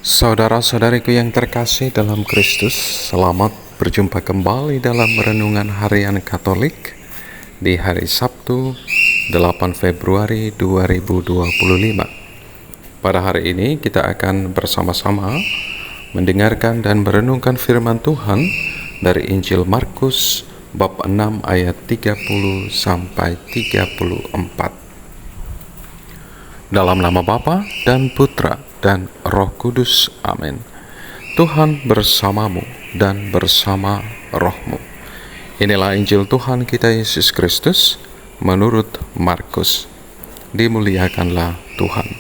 Saudara-saudariku yang terkasih dalam Kristus, selamat berjumpa kembali dalam renungan harian Katolik di hari Sabtu 8 Februari 2025. Pada hari ini kita akan bersama-sama mendengarkan dan merenungkan firman Tuhan dari Injil Markus bab 6 ayat 30 sampai 34. Dalam nama Bapa dan Putra dan Roh Kudus. Amin. Tuhan bersamamu dan bersama rohmu. Inilah Injil Tuhan kita Yesus Kristus menurut Markus. Dimuliakanlah Tuhan.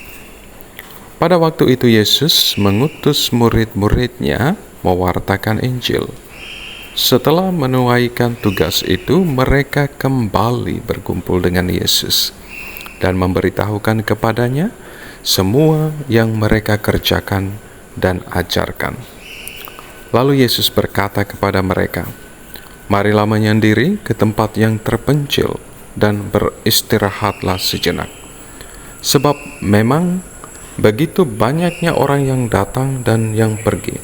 Pada waktu itu Yesus mengutus murid-muridnya mewartakan Injil. Setelah menunaikan tugas itu, mereka kembali berkumpul dengan Yesus dan memberitahukan kepadanya semua yang mereka kerjakan dan ajarkan. Lalu Yesus berkata kepada mereka, "Marilah menyendiri ke tempat yang terpencil dan beristirahatlah sejenak. Sebab memang begitu banyaknya orang yang datang dan yang pergi,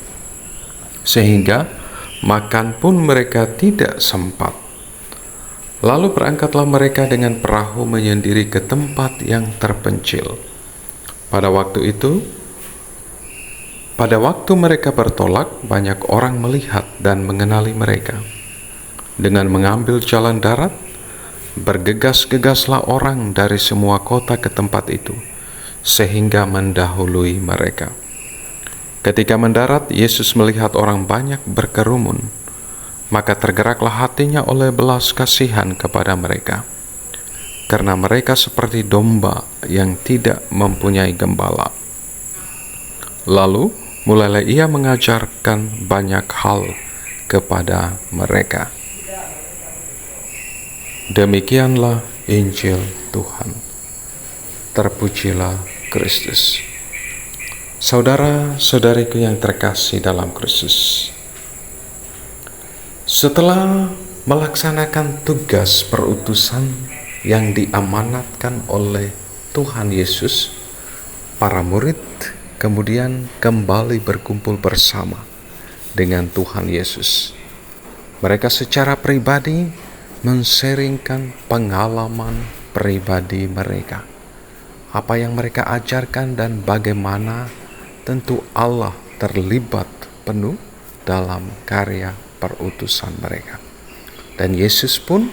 sehingga makan pun mereka tidak sempat." Lalu berangkatlah mereka dengan perahu menyendiri ke tempat yang terpencil. Pada waktu mereka bertolak, banyak orang melihat dan mengenali mereka. Dengan mengambil jalan darat, bergegas-gegaslah orang dari semua kota ke tempat itu, sehingga mendahului mereka. Ketika mendarat, Yesus melihat orang banyak berkerumun, maka tergeraklah hatinya oleh belas kasihan kepada mereka, karena mereka seperti domba yang tidak mempunyai gembala. Lalu mulailah ia mengajarkan banyak hal kepada mereka. Demikianlah Injil Tuhan. Terpujilah Kristus. Saudara-saudariku yang terkasih dalam Kristus, setelah melaksanakan tugas perutusan yang diamanatkan oleh Tuhan Yesus, para murid kemudian kembali berkumpul bersama dengan Tuhan Yesus. Mereka secara pribadi men-sharingkan pengalaman pribadi mereka, apa yang mereka ajarkan dan bagaimana tentu Allah terlibat penuh dalam karya perutusan mereka. Dan Yesus pun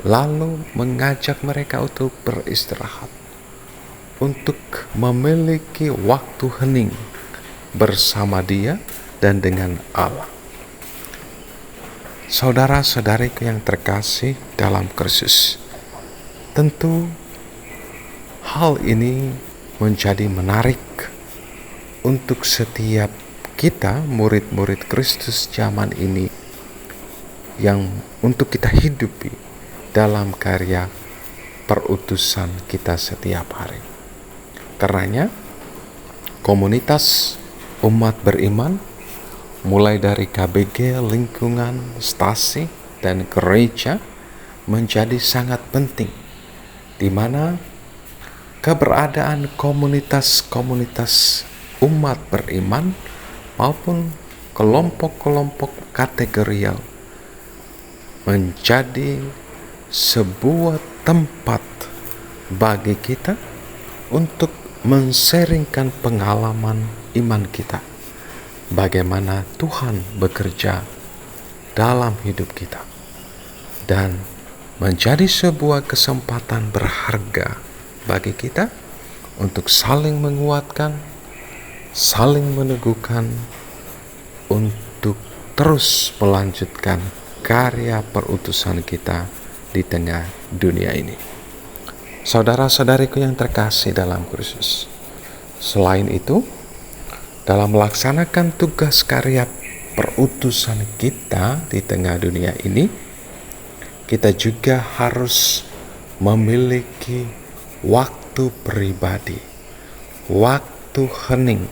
lalu mengajak mereka untuk beristirahat, untuk memiliki waktu hening bersama Dia dan dengan Allah. Saudara-saudariku yang terkasih dalam Kristus, tentu hal ini menjadi menarik untuk setiap kita murid-murid Kristus zaman ini, yang untuk kita hidupi dalam karya perutusan kita setiap hari. Karenanya komunitas umat beriman, mulai dari KBG, lingkungan, stasi, dan gereja menjadi sangat penting, di mana keberadaan komunitas-komunitas umat beriman maupun kelompok-kelompok kategorial menjadi sebuah tempat bagi kita untuk men-sharingkan pengalaman iman kita, bagaimana Tuhan bekerja dalam hidup kita, dan menjadi sebuah kesempatan berharga bagi kita untuk saling menguatkan, saling meneguhkan, untuk terus melanjutkan karya perutusan kita di tengah dunia ini. Saudara-saudariku yang terkasih dalam Kristus, selain itu, dalam melaksanakan tugas karya perutusan kita di tengah dunia ini, kita juga harus memiliki waktu pribadi, waktu hening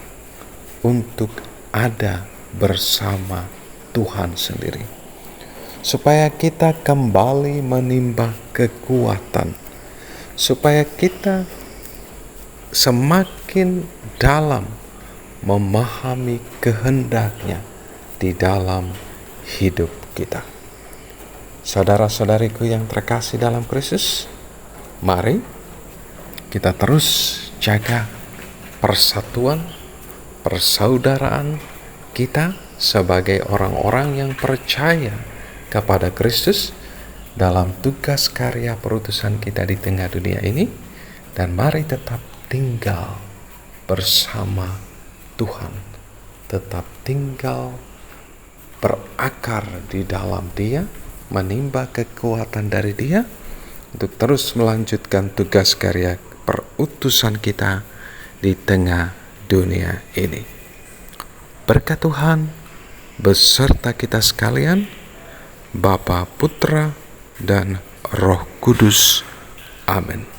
untuk ada bersama Tuhan sendiri, supaya kita kembali menimba kekuatan, supaya kita semakin dalam memahami kehendaknya di dalam hidup kita. Saudara-saudariku yang terkasih dalam Kristus, mari kita terus jaga persatuan, persaudaraan kita sebagai orang-orang yang percaya kepada Kristus dalam tugas karya perutusan kita di tengah dunia ini, dan mari tetap tinggal bersama Tuhan, tetap tinggal berakar di dalam Dia, menimba kekuatan dari Dia untuk terus melanjutkan tugas karya perutusan kita di tengah dunia ini. Berkat Tuhan beserta kita sekalian, Bapa, Putra, dan Roh Kudus. Amin.